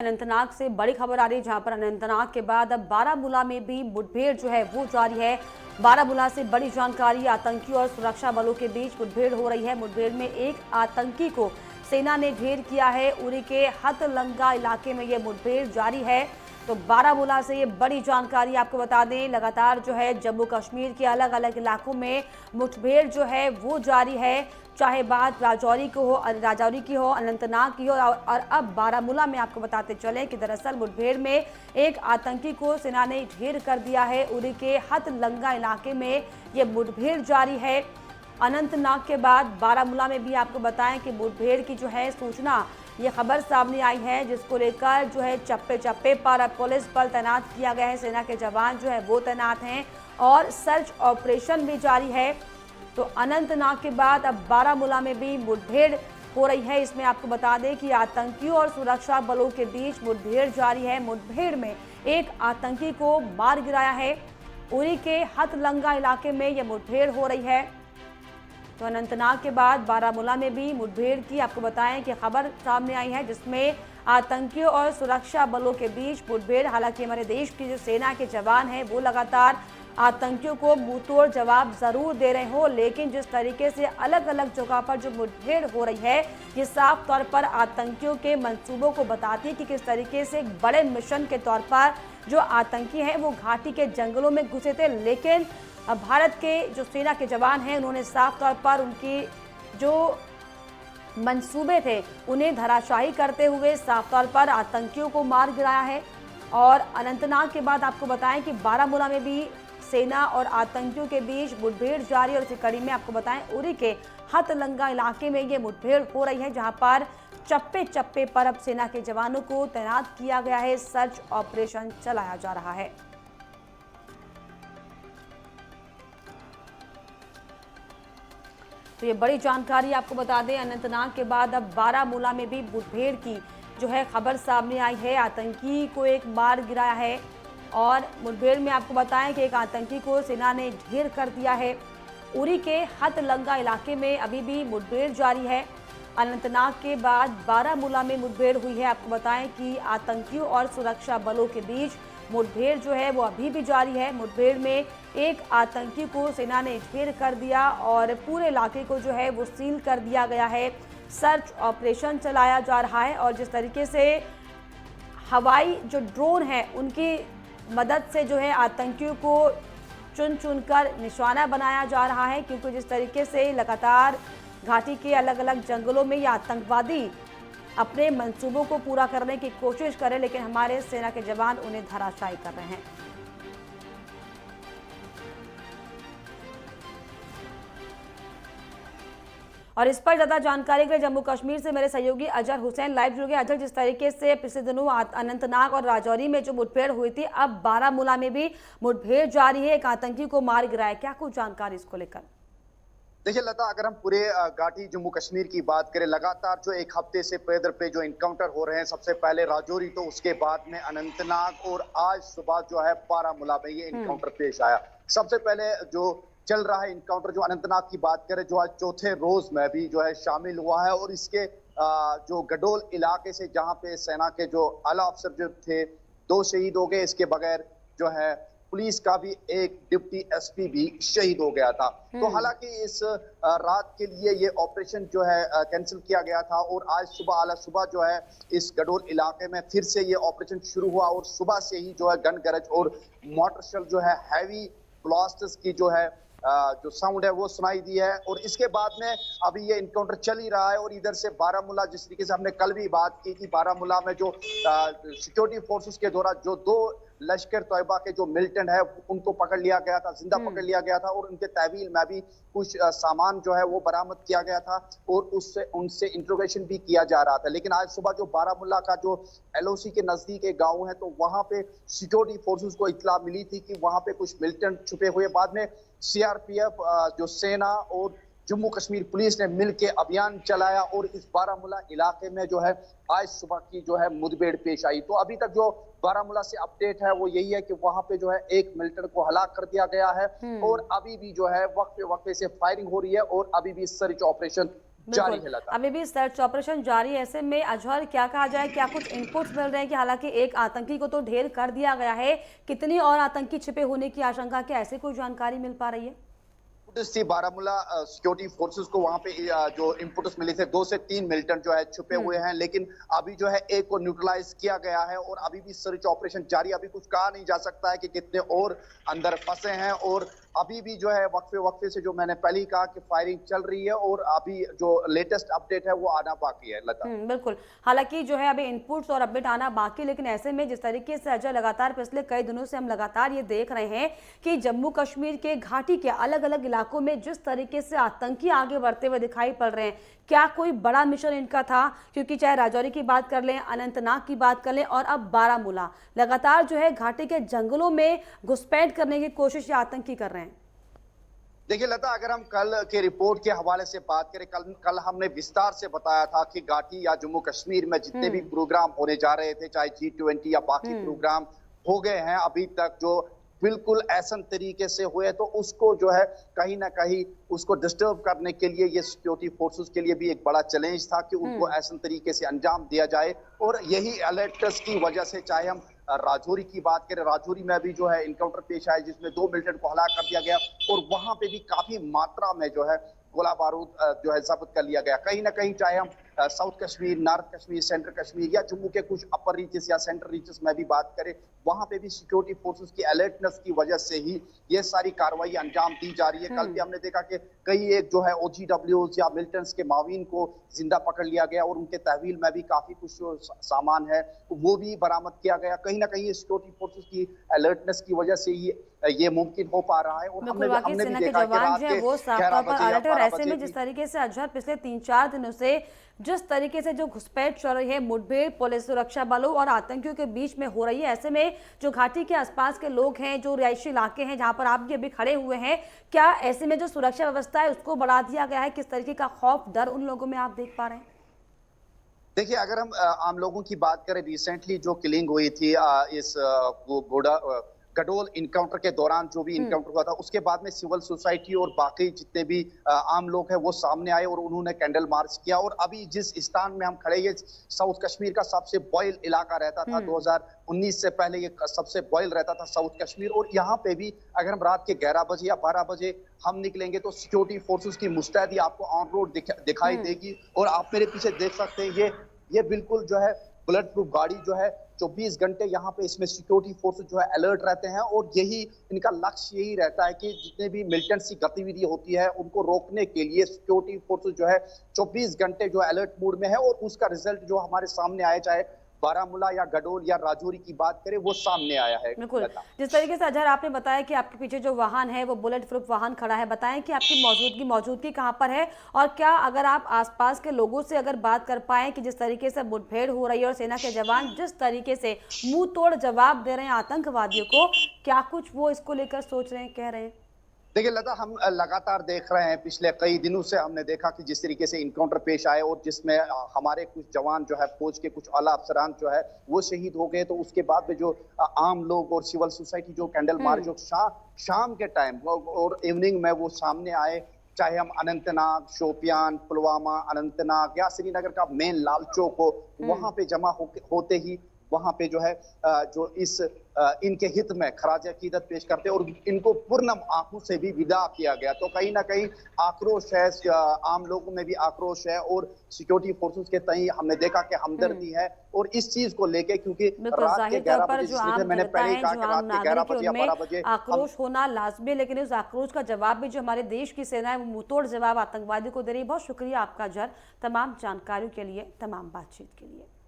अनंतनाग से बड़ी खबर आ रही है, जहां पर अनंतनाग के बाद अब बारामूला में भी मुठभेड़ जो है वो जारी है। बारामूला से बड़ी जानकारी, आतंकी और सुरक्षा बलों के बीच मुठभेड़ हो रही है। मुठभेड़ में एक आतंकी को सेना ने ढेर किया है। उरी के हथलंगा इलाके में ये मुठभेड़ जारी है। तो बारामूला से ये बड़ी जानकारी आपको बता दें, लगातार जो है जम्मू कश्मीर के अलग अलग इलाकों में मुठभेड़ जो है वो जारी है। चाहे बात राजौरी की हो, अनंतनाग की हो, और अब बारामूला में आपको बताते चलें कि दरअसल मुठभेड़ में एक आतंकी को सेना ने ढेर कर दिया है। उरी के हथलंगा इलाके में ये मुठभेड़ जारी है। अनंतनाग के बाद बारामूला में भी आपको बताएं कि मुठभेड़ की जो है सूचना, ये खबर सामने आई है, जिसको लेकर जो है चप्पे चप्पे पर अब पुलिस बल तैनात किया गया है। सेना के जवान जो है वो तैनात हैं और सर्च ऑपरेशन भी जारी है। तो अनंतनाग के बाद अब बारामूला में भी मुठभेड़ हो रही है। इसमें आपको बता दें कि आतंकियों और सुरक्षा बलों के बीच मुठभेड़ जारी है। मुठभेड़ में एक आतंकी को मार गिराया है। उरी के हथलंगा इलाके में यह मुठभेड़ हो रही है। तो अनंतनाग के बाद बारामूला में भी मुठभेड़ की आपको बताएं कि खबर सामने आई है, जिसमें आतंकियों और सुरक्षा बलों के बीच मुठभेड़। हालांकि हमारे देश की जो सेना के जवान हैं वो लगातार आतंकियों को मुंहतोड़ जवाब जरूर दे रहे हो, लेकिन जिस तरीके से अलग अलग जगह पर जो मुठभेड़ हो रही है, ये साफ तौर पर आतंकियों के मंसूबों को बताती है कि किस तरीके से एक बड़े मिशन के तौर पर जो आतंकी हैं वो घाटी के जंगलों में घुसे थे। लेकिन अब भारत के जो सेना के जवान हैं उन्होंने साफ तौर पर उनकी जो मंसूबे थे उन्हें धराशायी करते हुए साफ तौर पर आतंकियों को मार गिराया है। और अनंतनाग के बाद आपको बताएं कि बारामूला में भी सेना और आतंकियों के बीच मुठभेड़ जारी। और इसी कड़ी में आपको बताएं, उरी के हथलंगा इलाके में ये मुठभेड़ हो रही है, जहां पर चप्पे चप्पे पर अब सेना के जवानों को तैनात किया गया है। सर्च ऑपरेशन चलाया जा रहा है। तो ये बड़ी जानकारी आपको बता दें, अनंतनाग के बाद अब बारामूला में भी मुठभेड़ की जो है खबर सामने आई है। आतंकी को एक मार गिराया है और मुठभेड़ में आपको बताएं कि एक आतंकी को सेना ने ढेर कर दिया है। उरी के हथलंगा इलाके में अभी भी मुठभेड़ जारी है। अनंतनाग के बाद बारामूला में मुठभेड़ हुई है। आपको बताएं कि आतंकियों और सुरक्षा बलों के बीच मुठभेड़ जो है वो अभी भी जारी है। मुठभेड़ में एक आतंकी को सेना ने ढेर कर दिया और पूरे इलाके को जो है वो सील कर दिया गया है। सर्च ऑपरेशन चलाया जा रहा है और जिस तरीके से हवाई जो ड्रोन है उनकी मदद से जो है आतंकियों को चुन चुनकर निशाना बनाया जा रहा है, क्योंकि जिस तरीके से लगातार घाटी के अलग अलग जंगलों में ये आतंकवादी अपने मंसूबों को पूरा करने की कोशिश करें, लेकिन हमारे सेना के जवान उन्हें धराशायी कर रहे हैं। और इस पर ज्यादा जानकारी के लिए जम्मू कश्मीर से मेरे सहयोगी अजहर हुसैन लाइव जुड़ गए। अजहर, जिस तरीके से पिछले दिनों अनंतनाग और राजौरी में जो मुठभेड़ हुई थी, अब बारामूला में भी मुठभेड़ जारी है, एक आतंकी को मार गिराया, क्या कुछ जानकारी इसको लेकर? देखिए लता, अगर हम पूरे घाटी जम्मू कश्मीर की बात करें, लगातार जो एक हफ्ते से पैदल पे जो इनकाउंटर हो रहे हैं, सबसे पहले राजौरी, तो उसके बाद में अनंतनाग और आज सुबह जो है बारामूला में ये इनकाउंटर पेश आया। सबसे पहले जो चल रहा है इनकाउंटर, जो अनंतनाग की बात करें, जो आज चौथे रोज में भी जो है शामिल हुआ है। और इसके जो गडोल इलाके से, जहां पे सेना के जो आला अफसर जो थे, 2 शहीद हो गए। इसके बगैर जो है पुलिस का भी एक डिप्टी एसपी भी शहीद हो गया था। तो हालांकि इस रात के लिए ये ऑपरेशन जो है कैंसिल किया गया था और आज सुबह आला सुबह जो है इस गडोल इलाके में फिर से ये ऑपरेशन शुरू हुआ। और सुबह से ही जो है गन गरज और मोटर शेल जो है हैवी ब्लास्टर्स की जो है जो साउंड है वो सुनाई दी है। और इसके बाद में अभी ये इनकाउंटर चल ही रहा है। और इधर से बारामूला, जिस तरीके से हमने कल भी बात की थी, बारामूला में जो सिक्योरिटी फोर्सेस के द्वारा जो 2 लश्कर तोयबा के जो मिलिटेंट है उनको पकड़ लिया गया था, जिंदा पकड़ लिया गया था। और उनके तहवील में भी कुछ सामान जो है वो बरामद किया गया था और उससे उनसे इंट्रोगेशन भी किया जा रहा था। लेकिन आज सुबह जो बारामूला का जो एलओसी के नजदीक एक गांव है, तो वहां पे सिक्योरिटी फोर्सेस को इत्तला मिली थी कि वहां पे कुछ मिलिटेंट छुपे हुए। बाद में सीआरपीएफ, जो सेना और जम्मू कश्मीर पुलिस ने मिलकर अभियान चलाया और इस बारामूला इलाके में जो है आज सुबह की जो है मुठभेड़ पेश आई। तो अभी तक जो बारामूला से अपडेट है वो यही है कि वहां पे जो है एक मिलिटेंट को हलाक कर दिया गया है और अभी भी जो है वक्फे वक्फे से फायरिंग हो रही है और अभी भी सर्च ऑपरेशन जारी बिल्कुल। है लता। अभी भी सर्च ऑपरेशन जारी है, ऐसे में अजहर क्या कहा जाए, क्या कुछ इनपुट्स मिल रहे हैं कि हालांकि एक आतंकी को तो ढेर कर दिया गया है, कितनी और आतंकी छिपे होने की आशंका, क्या ऐसे कोई जानकारी मिल पा रही है? सी बारामूला सिक्योरिटी फोर्सेस को वहां पे जो इनपुट्स मिले थे 2 से 3 मिलिटेंट जो है छुपे हम्म। हुए हैं, लेकिन अभी जो है एक को न्यूट्रलाइज किया गया है और अभी भी सर्च ऑपरेशन जारी। अभी कुछ कहा नहीं जा सकता है कि कितने और अंदर फंसे हैं, और अभी भी जो है वक्फे वक्फे से जो मैंने पहले ही कहा कि फायरिंग चल रही है, और अभी जो लेटेस्ट अपडेट है वो आना बाकी है लता। बिल्कुल। हालांकि जो है अभी इनपुट्स और अपडेट आना बाकी, लेकिन ऐसे में जिस तरीके से अजय लगातार पिछले कई दिनों से हम लगातार ये देख रहे हैं कि जम्मू कश्मीर के घाटी के अलग अलग इलाकों में जिस तरीके से आतंकी आगे बढ़ते हुए दिखाई पड़ रहे हैं, क्या कोई बड़ा मिशन इनका था? क्योंकि चाहे राजौरी की बात कर लें, अनंतनाग की बात कर लें और अब बारामूला, लगातार जो है घाटी के जंगलों में घुसपैठ करने की कोशिश ये आतंकी कर रहे हैं। देखिए लता, अगर हम कल के रिपोर्ट के हवाले से बात करें, कल हमने विस्तार से बताया था कि घाटी या जम्मू कश्मीर में जितने भी प्रोग्राम होने जा रहे थे, चाहे G20 या बाकी प्रोग्राम हो गए हैं अभी तक, जो बिल्कुल ऐसन तरीके से हुए, तो उसको जो है कहीं ना कहीं उसको डिस्टर्ब करने के लिए ये सिक्योरिटी फोर्सेस के लिए भी एक बड़ा चैलेंज था कि उनको ऐसन तरीके से अंजाम दिया जाए। और यही अलर्ट्स की वजह से, चाहे हम राजौरी की बात करें, राजौरी में भी जो है इनकाउंटर पेश आया जिसमें 2 मिलिटेंट को हलाक कर दिया गया, और वहां पे भी काफी मात्रा में जो है गोला बारूद जो है जब्त कर लिया गया। कहीं ना कहीं चाहे हम south Kashmir, north Kashmir, central Kashmir या जम्मू के कुछ अपर रीचेस या सेंट्रल रीचेस में भी बात करें, वहां पे भी सिक्योरिटी फोर्सेस की अलर्टनेस की वजह से ही ये सारी कार्रवाई अंजाम दी जा रही है। कल भी हमने देखा कि कई एक जो है OGWs या मिलिटेंट्स के मावीन को जिंदा पकड़ लिया गया, और उनके तहवील में भी काफी कुछ सामान है वो भी बरामद किया गया। कहीं ना कहीं सिक्योरिटी फोर्सेस की अलर्टनेस की वजह से ही ये मुमकिन हो पा रहा है। और बिल्कुल, वाकई हमने भी सेना के देखा कि जवान रात जो है के वो साफ 11 तौर पर बजे या अलर्ट है, और 12 ऐसे बजे में जिस तरीके से अजहर पिछले 3-4 दिनों से जिस तरीके से जो घुसपैठ चल रही है, मुठभेड़ पुलिस सुरक्षा बलों और आतंकियों के बीच में हो रही है, ऐसे में जो घाटी के आसपास के लोग हैं, जो रिहायशी इलाके हैं जहां पर आप भी अभी खड़े हुए हैं, क्या ऐसे में जो सुरक्षा व्यवस्था है उसको बढ़ा दिया गया है? किस तरीके का खौफ डर उन लोगों में आप देख पा रहे हैं? देखिए, अगर हम आम लोगों की बात करें, रिसेंटली जो किलिंग हुई थी इस वो गडोल इनकाउंटर के दौरान, जो भी इनकाउंटर हुआ था, उसके बाद में सिविल सोसाइटी और बाकी जितने भी आम लोग हैं वो सामने आए और उन्होंने कैंडल मार्च किया। और अभी जिस स्थान में हम खड़े, ये साउथ कश्मीर का सबसे बॉयल इलाका रहता था 2019 से पहले, ये सबसे बॉयल रहता था साउथ कश्मीर। और यहाँ पे भी अगर हम रात के 11 बजे या 12 बजे हम निकलेंगे तो सिक्योरिटी फोर्सेस की मुस्तैदी आपको ऑन रोड दिखाई देगी। और आप मेरे पीछे देख सकते हैं, ये बिल्कुल जो है बुलेट प्रूफ गाड़ी जो है 24 घंटे यहाँ पे इसमें सिक्योरिटी फोर्सेस जो है अलर्ट रहते हैं। और यही इनका लक्ष्य यही रहता है कि जितने भी मिलिटेंट्स की गतिविधि होती है उनको रोकने के लिए सिक्योरिटी फोर्सेस जो है 24 घंटे जो अलर्ट मोड में है। और उसका रिजल्ट जो हमारे सामने आया, चाहे बारामूला या गडोल या राजौरी की बात करें, वो सामने आया है। बिल्कुल। जिस तरीके से अजहर आपने बताया कि आपके पीछे जो वाहन है वो बुलेट प्रूफ वाहन खड़ा है, बताएं कि आपकी मौजूदगी कहां पर है, और क्या अगर आप आसपास के लोगों से अगर बात कर पाएं कि जिस तरीके से मुठभेड़ हो रही है और सेना के जवान जिस तरीके से मुंह तोड़ जवाब दे रहे हैं आतंकवादियों को, क्या कुछ वो इसको लेकर सोच रहे हैं, कह रहे हैं? देखिए लता, हम लगातार देख रहे हैं, पिछले कई दिनों से हमने देखा कि जिस तरीके से इनकाउंटर पेश आए और जिसमें हमारे कुछ जवान जो है, फौज के कुछ आला अफसरान जो है वो शहीद हो गए, तो उसके बाद में जो आम लोग और सिविल सोसाइटी जो कैंडल मार्च जो शाम के टाइम और इवनिंग में वो सामने आए, चाहे हम अनंतनाग, शोपियान, पुलवामा, अनंतनाग या श्रीनगर का मेन लाल चौक हो, वहां पे जमा होते ही वहां पे जो है जो इनके हित में खराज अकीदत पेश करते और इनको पूर्ण आंखों से भी विदा किया गया। तो कहीं ना कहीं आक्रोश है, आम लोगों में भी आक्रोश है, और सिक्योरिटी फोर्सेस के तई हमने देखा कि हमदर्दी है। और इस चीज को लेके, क्योंकि रात के 11 बजे, मैंने पहले ही कहा कि रात के 11 बजे या 12 बजे आक्रोश होना लाजमी है, लेकिन उस आक्रोश का जवाब भी जो हमारे देश की सेना है वो मुंहतोड़ जवाब आतंकवादी को दे रही है। बहुत शुक्रिया आपका अजहर, तमाम जानकारियों के लिए, तमाम बातचीत के लिए।